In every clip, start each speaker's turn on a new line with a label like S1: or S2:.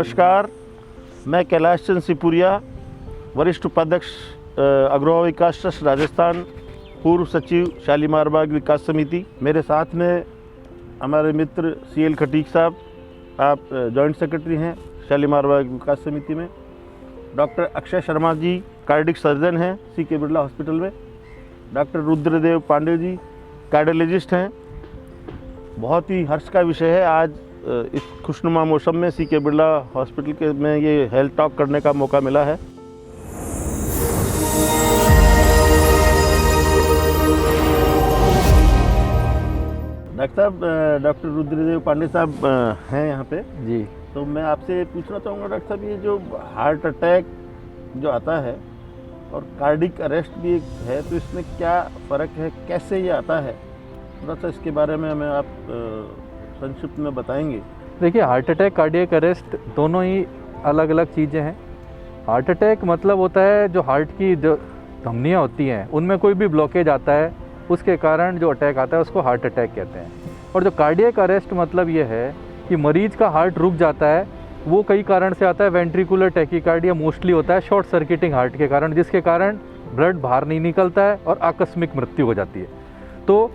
S1: नमस्कार, मैं कैलाश चंद सिपुरिया, वरिष्ठ उपाध्यक्ष अग्रवाल विकास ट्रस्ट राजस्थान, पूर्व सचिव शालीमार बाग विकास समिति। मेरे साथ में हमारे मित्र CL खटीक साहब, आप जॉइंट सेक्रेटरी हैं शालीमार बाग विकास समिति में। Doctor Akshay Sharma ji cardiac surgeon हैं CK बिरला हॉस्पिटल में। डॉक्टर रुद्रदेव पांडे जी कार्डियोलॉजिस्ट हैं। बहुत ही हर्ष का विषय है आज इस खुशनुमा मौसम में CK बिरला हॉस्पिटल के में ये हेल्थ टॉक करने का मौका मिला है। डॉक्टर साहब, डॉक्टर रुद्रदेव पांडे साहब हैं यहाँ पे
S2: जी।
S1: तो मैं आपसे पूछना चाहूँगा डॉक्टर साहब, ये जो हार्ट अटैक जो आता है और कार्डिक अरेस्ट भी एक है, तो इसमें क्या फ़र्क है, कैसे ये आता है, थोड़ा सा इसके बारे में हमें आप संक्षिप्त में बताएंगे।
S2: देखिए, हार्ट अटैक, कार्डियक अरेस्ट दोनों ही अलग अलग चीज़ें हैं। हार्ट अटैक मतलब होता है जो हार्ट की जो धमनियाँ होती हैं उनमें कोई भी ब्लॉकेज आता है, उसके कारण जो अटैक आता है उसको हार्ट अटैक कहते हैं। और जो कार्डियक अरेस्ट मतलब ये है कि मरीज का हार्ट रुक जाता है। वो कई कारण से आता है। वेंट्रिकुलर टैकीकार्डिया मोस्टली होता है शॉर्ट सर्किटिंग हार्ट के कारण, जिसके कारण ब्लड बाहर नहीं निकलता है और आकस्मिक मृत्यु हो जाती है। तो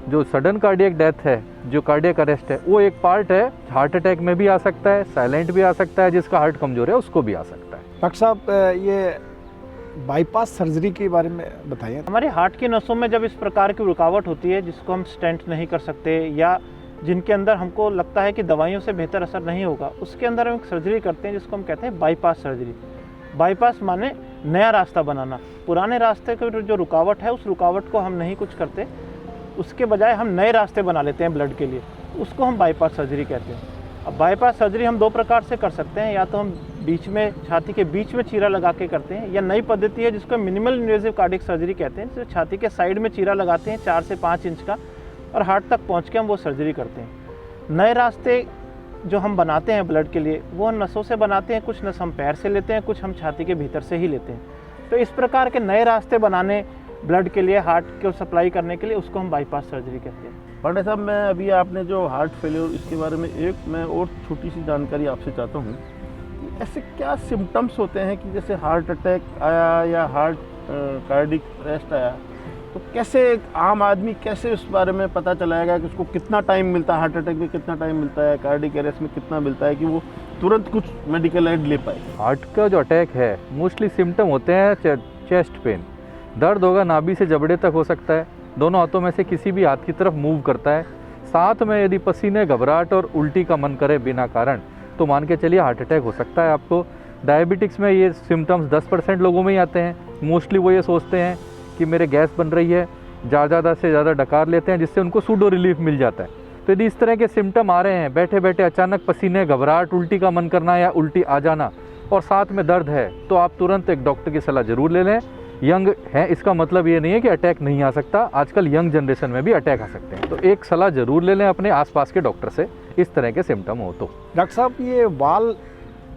S2: जो सडन कार्डियक डेथ है, जो कार्डियक अरेस्ट है, वो एक पार्ट है। हार्ट अटैक में भी आ सकता है, साइलेंट भी आ सकता है, जिसका हार्ट कमज़ोर है उसको भी आ सकता है।
S3: डॉक्टर साहब, ये बाईपास सर्जरी के बारे में बताइए।
S4: हमारे हार्ट की नसों में जब इस प्रकार की रुकावट होती है जिसको हम स्टेंट नहीं कर सकते या जिनके अंदर हमको लगता है कि दवाइयों से बेहतर असर नहीं होगा, उसके अंदर हम एक सर्जरी करते हैं जिसको हम कहते हैं बाईपास सर्जरी। बाईपास माने नया रास्ता बनाना। पुराने रास्ते की जो रुकावट है उस रुकावट को हम नहीं कुछ करते, उसके बजाय हम नए रास्ते बना लेते हैं ब्लड के लिए, उसको हम बाईपास सर्जरी कहते हैं। अब बाईपास सर्जरी हम दो प्रकार से कर सकते हैं, या तो हम बीच में, छाती के बीच में चीरा लगा के करते हैं, या नई पद्धति है जिसको मिनिमल इन्वेजिव कार्डियक सर्जरी कहते हैं, जिसमें छाती के साइड में चीरा लगाते हैं 4 से 5 इंच का, और हार्ट तक पहुँच के हम वो सर्जरी करते हैं। नए रास्ते जो हम बनाते हैं ब्लड के लिए वो हम नसों से बनाते हैं, कुछ नस हम पैर से लेते हैं, कुछ हम छाती के भीतर से ही लेते हैं। तो इस प्रकार के नए रास्ते बनाने ब्लड के लिए, हार्ट को सप्लाई करने के लिए, उसको हम बाईपास सर्जरी कहते हैं।
S1: पांडे साहब, मैं अभी आपने जो हार्ट फेलियर इसके बारे में एक मैं और छोटी सी जानकारी आपसे चाहता हूँ कि ऐसे क्या सिम्टम्स होते हैं कि जैसे हार्ट अटैक आया या हार्ट कार्डिक अरेस्ट आया, तो कैसे एक आम आदमी कैसे उस बारे में पता चलाएगा कि उसको कितना टाइम मिलता है, हार्ट अटैक में कितना टाइम मिलता है, कार्डिक अरेस्ट में कितना मिलता है, कि वो तुरंत कुछ मेडिकल एड ले पाए।
S2: हार्ट का जो अटैक है मोस्टली सिम्टम होते हैं चेस्ट पेन, दर्द होगा, नाभि से जबड़े तक हो सकता है, दोनों हाथों में से किसी भी हाथ की तरफ मूव करता है। साथ में यदि पसीने, घबराहट और उल्टी का मन करे बिना कारण, तो मान के चलिए हार्ट अटैक हो सकता है आपको। डायबिटिक्स में ये सिम्टम्स 10% लोगों में ही आते हैं। मोस्टली वो ये सोचते हैं कि मेरे गैस बन रही है, ज़्यादा से ज़्यादा डकार लेते हैं, जिससे उनको सूडो रिलीफ मिल जाता है। तो यदि इस तरह के सिम्टम आ रहे हैं, बैठे बैठे अचानक पसीने, घबराहट, उल्टी का मन करना या उल्टी आ जाना, और साथ में दर्द है, तो आप तुरंत एक डॉक्टर की सलाह ज़रूर ले लें। यंग है इसका मतलब ये नहीं है कि अटैक नहीं आ सकता, आजकल यंग जनरेशन में भी अटैक आ सकते हैं। तो एक सलाह ज़रूर ले लें अपने आसपास के डॉक्टर से, इस तरह के सिम्टम हो तो।
S3: डॉक्टर साहब, ये वाल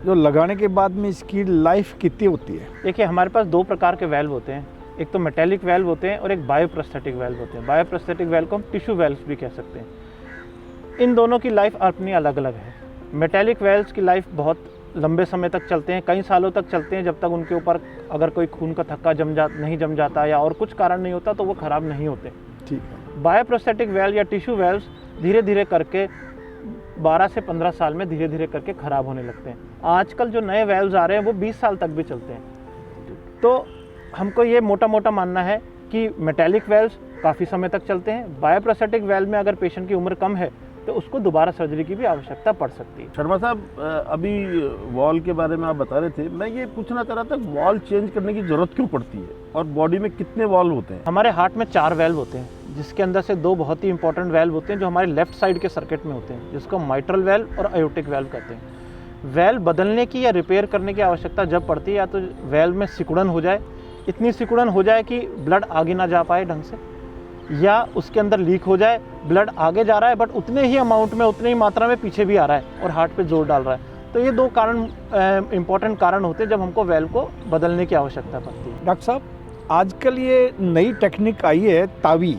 S3: जो लगाने के बाद में इसकी लाइफ कितनी होती है?
S4: देखिए, हमारे पास दो प्रकार के वेल्व होते हैं, एक तो मेटेलिक वेल्व होते हैं और एक बायोप्रोस्थेटिक वेल्व होते हैं। बायोप्रोस्थेटिक वेल्व को हम टिश्यू वेल्व्स भी कह सकते हैं। इन दोनों की लाइफ अपनी अलग अलग है। मेटेलिक वेल्व्स की लाइफ बहुत लंबे समय तक चलते हैं, कई सालों तक चलते हैं, जब तक उनके ऊपर अगर कोई खून का थक्का नहीं जम जाता या और कुछ कारण नहीं होता तो वो ख़राब नहीं होते।
S3: ठीक है।
S4: बायोप्रोस्थेटिक वेल्व या टिश्यू वेल्व्स धीरे धीरे करके 12 से 15 साल में धीरे धीरे करके ख़राब होने लगते हैं। आजकल जो नए वेल्व्स आ रहे हैं वो 20 साल तक भी चलते हैं। तो हमको ये मोटा मोटा मानना है कि मेटेलिक वेल्व्स काफ़ी समय तक चलते हैं। बायोप्रोस्थेटिक वेल्व में अगर पेशेंट की उम्र कम है तो उसको दोबारा सर्जरी की भी आवश्यकता पड़ सकती है।
S1: शर्मा साहब, अभी वॉल के बारे में आप बता रहे थे, मैं ये पूछना चाह रहा था वॉल चेंज करने की ज़रूरत क्यों पड़ती है और बॉडी में कितने वॉल्व होते हैं?
S4: हमारे हार्ट में 4 वेल्व होते हैं, जिसके अंदर से 2 बहुत ही इंपॉर्टेंट वेल्व होते हैं जो हमारे लेफ्ट साइड के सर्किट में होते हैं, जिसको माइट्रल वेल्व और आयोटिक वेल्व कहते हैं। वेल्व बदलने की या रिपेयर करने की आवश्यकता जब पड़ती है, या तो वेल्व में सिकुड़न हो जाए, इतनी सिकुड़न हो जाए कि ब्लड आगे ना जा पाए ढंग से, या उसके अंदर लीक हो जाए, ब्लड आगे जा रहा है बट उतने ही अमाउंट में, उतनी ही मात्रा में पीछे भी आ रहा है और हार्ट पे जोर डाल रहा है। तो ये 2 कारण इंपॉर्टेंट कारण होते हैं जब हमको वेल्व को बदलने की आवश्यकता पड़ती है।
S3: डॉक्टर साहब, आजकल ये नई टेक्निक आई है तावी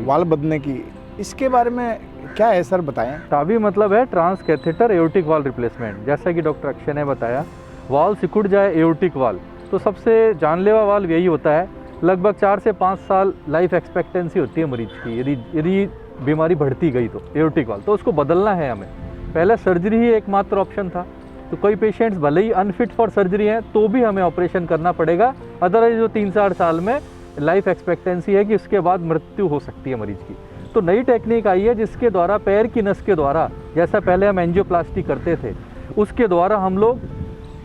S3: वाल बदलने की, इसके बारे में क्या है सर, बताएं।
S2: टाबी मतलब है ट्रांस कैथेटर एओर्टिक वाल रिप्लेसमेंट। जैसा कि डॉक्टर अक्षय ने बताया, वाल सिकुड़ जाए एओर्टिक वाल, तो सबसे जानलेवा वाल यही होता है। लगभग 4 से 5 साल लाइफ एक्सपेक्टेंसी होती है मरीज की, यदि बीमारी बढ़ती गई तो एओर्टिक वाल, तो उसको बदलना है हमें। पहले सर्जरी ही एकमात्र ऑप्शन था, तो कई पेशेंट्स भले ही अनफिट फॉर सर्जरी हैं तो भी हमें ऑपरेशन करना पड़ेगा। अदरवाइज जो 3-4 साल में लाइफ एक्सपेक्टेंसी है कि उसके बाद मृत्यु हो सकती है मरीज की। तो नई टेक्निक आई है जिसके द्वारा पैर की नस के द्वारा, जैसा पहले हम एंजियोप्लास्टी करते थे, उसके द्वारा हम लोग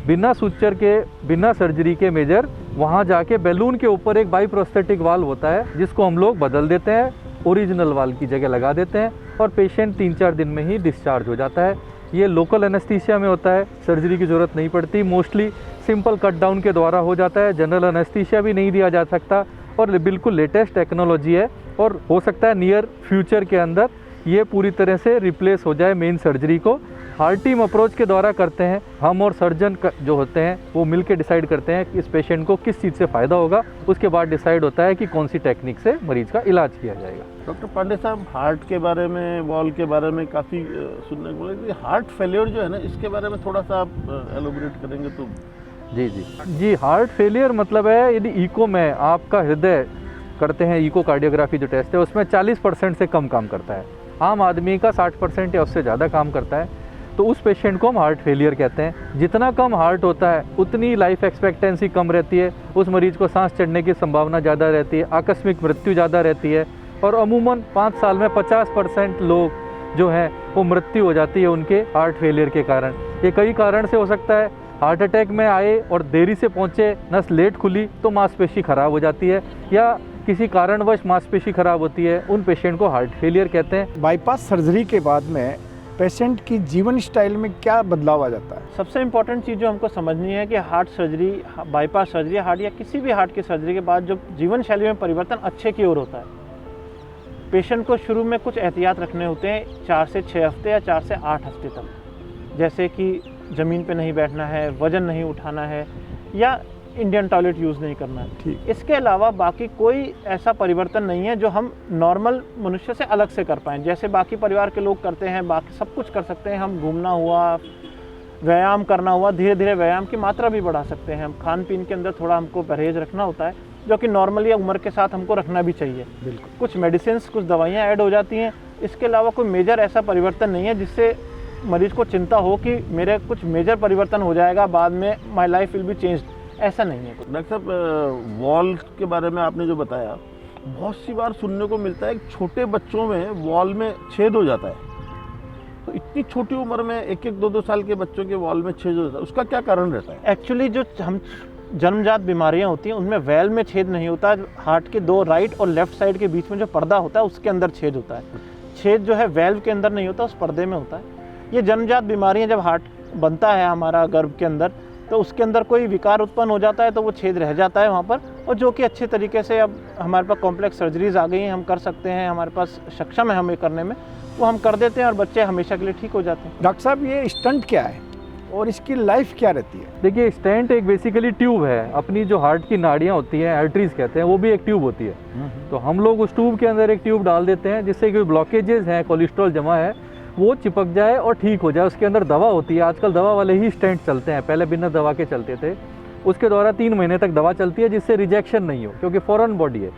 S2: बिना सुचर के, बिना सर्जरी के मेजर वहाँ जाके बैलून के ऊपर एक बाईप्रोस्थेटिक वाल्व होता है जिसको हम लोग बदल देते हैं, ओरिजिनल वाल्व की जगह लगा देते हैं और पेशेंट 3-4 दिन में ही डिस्चार्ज हो जाता है। ये लोकल एनेस्थीसिया में होता है, सर्जरी की ज़रूरत नहीं पड़ती। मोस्टली सिंपल कट डाउन के द्वारा हो जाता है, जनरल एनेस्थीसिया भी नहीं दिया जा सकता और बिल्कुल लेटेस्ट टेक्नोलॉजी है। और हो सकता है नियर फ्यूचर के अंदर ये पूरी तरह से रिप्लेस हो जाए मेन सर्जरी को। हार्ट टीम अप्रोच के द्वारा करते हैं हम, और सर्जन जो होते हैं वो मिल के डिसाइड करते हैं कि इस पेशेंट को किस चीज़ से फ़ायदा होगा। उसके बाद डिसाइड होता है कि कौन सी टेक्निक से मरीज का इलाज किया जाएगा।
S1: डॉक्टर पांडे साहब, हार्ट के बारे में, वॉल के बारे में काफ़ी सुनने को मिला। हार्ट फेलियर जो है ना, इसके बारे में थोड़ा सा आप एलोबरेट करेंगे तो।
S2: जी, हार्ट फेलियर मतलब है यदि इको में आपका हृदय करते हैं, इको कार्डियोग्राफी जो टेस्ट है उसमें 40% से कम काम करता है, आम आदमी का 60% या उससे ज़्यादा काम करता है, तो उस पेशेंट को हम हार्ट फेलियर कहते हैं। जितना कम हार्ट होता है उतनी लाइफ एक्सपेक्टेंसी कम रहती है, उस मरीज को सांस चढ़ने की संभावना ज़्यादा रहती है, आकस्मिक मृत्यु ज़्यादा रहती है और अमूमन 5 साल में 50% लोग जो हैं वो मृत्यु हो जाती है उनके हार्ट फेलियर के कारण। ये कई कारण से हो सकता है, हार्ट अटैक में आए और देरी से पहुँचे, नस लेट खुली तो मांसपेशी खराब हो जाती है, या किसी कारणवश मांसपेशी खराब होती है, उन पेशेंट को हार्ट फेलियर कहते हैं।
S3: बाईपास सर्जरी के बाद में पेशेंट की जीवन स्टाइल में क्या बदलाव आ जाता है?
S4: सबसे इम्पॉर्टेंट चीज़ जो हमको समझनी है कि heart surgery, bypass surgery, heart या किसी भी हार्ट की सर्जरी के बाद जो जीवन शैली में परिवर्तन अच्छे की ओर होता है। पेशेंट को शुरू में कुछ एहतियात रखने होते हैं 4 से 6 हफ्ते या 4 से 8 हफ्ते तक, जैसे कि ज़मीन पे नहीं बैठना है, वज़न नहीं उठाना है या इंडियन टॉयलेट यूज़ नहीं करना है।
S3: ठीक।
S4: इसके अलावा बाकी कोई ऐसा परिवर्तन नहीं है जो हम नॉर्मल मनुष्य से अलग से कर पाएँ। जैसे बाकी परिवार के लोग करते हैं, बाकी सब कुछ कर सकते हैं हम, घूमना हुआ, व्यायाम करना हुआ, धीरे धीरे व्यायाम की मात्रा भी बढ़ा सकते हैं हम। खान पीन के अंदर थोड़ा हमको परहेज रखना होता है, जो कि नॉर्मली उम्र के साथ हमको रखना भी चाहिए।
S3: बिल्कुल।
S4: कुछ मेडिसिन, कुछ दवाइयाँ ऐड हो जाती हैं। इसके अलावा कोई मेजर ऐसा परिवर्तन नहीं है जिससे मरीज को चिंता हो कि मेरे कुछ मेजर परिवर्तन हो जाएगा बाद में, my life will be changed, ऐसा नहीं है।
S1: डॉक्टर साहब, वॉल के बारे में आपने जो बताया, बहुत सी बार सुनने को मिलता है कि छोटे बच्चों में वॉल में छेद हो जाता है। तो इतनी छोटी उम्र में 1-1, 2-2 साल के बच्चों के वॉल में छेद हो जाता है, उसका क्या कारण रहता है?
S4: एक्चुअली जो हम जन्मजात बीमारियां होती हैं उनमें वैल्व में छेद नहीं होता, हार्ट के 2 राइट और लेफ्ट साइड के बीच में जो पर्दा होता है उसके अंदर छेद होता है। छेद जो है वैल्व के अंदर नहीं होता, उस पर्दे में होता है। ये जन्मजात बीमारियां, जब हार्ट बनता है हमारा गर्भ के अंदर, तो उसके अंदर कोई विकार उत्पन्न हो जाता है तो वो छेद रह जाता है वहाँ पर, और जो कि अच्छे तरीके से अब हमारे पास कॉम्प्लेक्स सर्जरीज आ गई हैं, हम कर सकते हैं, हमारे पास सक्षम है हमें करने में, वो हम कर देते हैं और बच्चे हमेशा के लिए ठीक हो जाते हैं।
S3: डॉक्टर साहब, ये स्टंट क्या है और इसकी लाइफ क्या रहती है?
S2: देखिए, स्टेंट एक बेसिकली ट्यूब है। अपनी जो हार्ट की नाड़ियाँ होती हैं, आर्टरीज कहते हैं, वो भी एक ट्यूब होती है। तो हम लोग उस ट्यूब के अंदर एक ट्यूब डाल देते हैं जिससे कोई ब्लॉकेजेस हैं, कोलेस्ट्रॉल जमा है, वो चिपक जाए और ठीक हो जाए। उसके अंदर दवा होती है, आजकल दवा वाले ही स्टेंट चलते हैं, पहले बिना दवा के चलते थे। उसके द्वारा 3 महीने तक दवा चलती है जिससे रिजेक्शन नहीं हो, क्योंकि फॉरेन बॉडी है।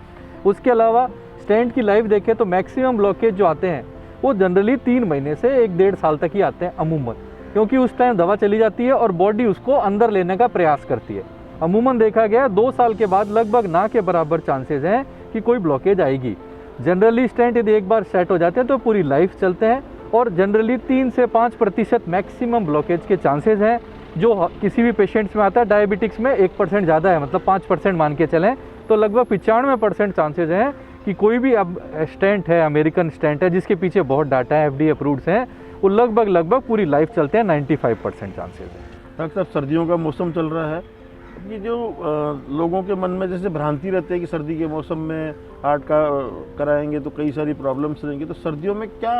S2: उसके अलावा स्टेंट की लाइफ देखें तो मैक्सिमम ब्लॉकेज जो आते हैं वो जनरली 3 महीने से 1-1.5 साल तक ही आते हैं अमूमन, क्योंकि उस टाइम दवा चली जाती है और बॉडी उसको अंदर लेने का प्रयास करती है। अमूमन देखा गया 2 साल के बाद लगभग ना के बराबर चांसेस हैं कि कोई ब्लॉकेज आएगी। जनरली स्टेंट यदि एक बार सेट हो जाते हैं तो पूरी लाइफ चलते हैं, और जनरली 3 से 5% मैक्सिमम ब्लॉकेज के चांसेस हैं, जो किसी भी पेशेंट्स में आता है। डायबिटिक्स में 1% ज़्यादा है, मतलब 5% मान के चलें तो लगभग 95% चांसेस हैं कि कोई भी अब स्टेंट है, अमेरिकन स्टेंट है जिसके पीछे बहुत डाटा है, FDA अप्रूव्ड हैं, वो लगभग पूरी लाइफ चलते हैं। 95% चांसेस है।
S1: डॉक्टर साहब, सर्दियों का मौसम चल रहा है, ये जो लोगों के मन में जैसे भ्रांति रहती है कि सर्दी के मौसम में हार्ट का कराएंगे तो कई सारी प्रॉब्लम्स रहेंगी, तो सर्दियों में क्या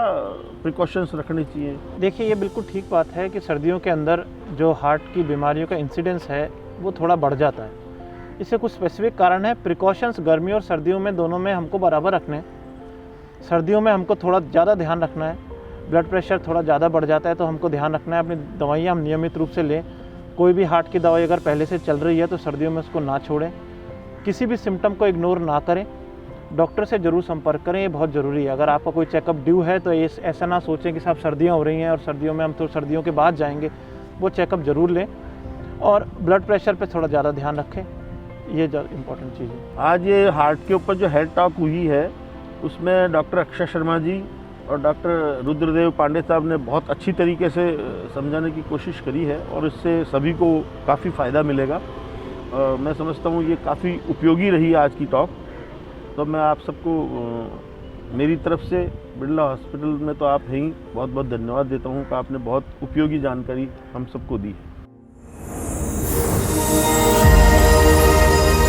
S1: प्रिकॉशंस रखनी चाहिए?
S4: देखिए, ये बिल्कुल ठीक बात है कि सर्दियों के अंदर जो हार्ट की बीमारियों का इंसिडेंस है वो थोड़ा बढ़ जाता है। इससे कुछ स्पेसिफिक कारण है। प्रिकॉशंस गर्मी और सर्दियों में दोनों में हमको बराबर रखने हैं। सर्दियों में हमको थोड़ा ज़्यादा ध्यान रखना है, ब्लड प्रेशर थोड़ा ज़्यादा बढ़ जाता है तो हमको ध्यान रखना है, अपनी दवाइयाँ हम नियमित रूप से लें। कोई भी हार्ट की दवाई अगर पहले से चल रही है तो सर्दियों में उसको ना छोड़ें, किसी भी सिम्टम को इग्नोर ना करें, डॉक्टर से ज़रूर संपर्क करें, ये बहुत ज़रूरी है। अगर आपका कोई चेकअप ड्यू है तो ये ऐसा ना सोचें कि साहब सर्दियाँ हो रही हैं और सर्दियों में हम तो सर्दियों के बाद जाएंगे, वो चेकअप ज़रूर लें और ब्लड प्रेशर पे थोड़ा ज़्यादा ध्यान रखें, ये इम्पोर्टेंट चीज़ है।
S1: आज ये हार्ट के ऊपर जो हेड टॉक हुई है उसमें डॉक्टर अक्षय शर्मा जी और डॉक्टर रुद्रदेव पांडे साहब ने बहुत अच्छी तरीके से समझाने की कोशिश करी है और इससे सभी को काफ़ी फ़ायदा मिलेगा। मैं समझता हूँ ये काफ़ी उपयोगी रही आज की टॉक। तो मैं आप सबको मेरी तरफ से बिरला हॉस्पिटल में तो आप हैं ही, बहुत बहुत धन्यवाद देता हूँ कि आपने बहुत उपयोगी जानकारी हम सबको दी है।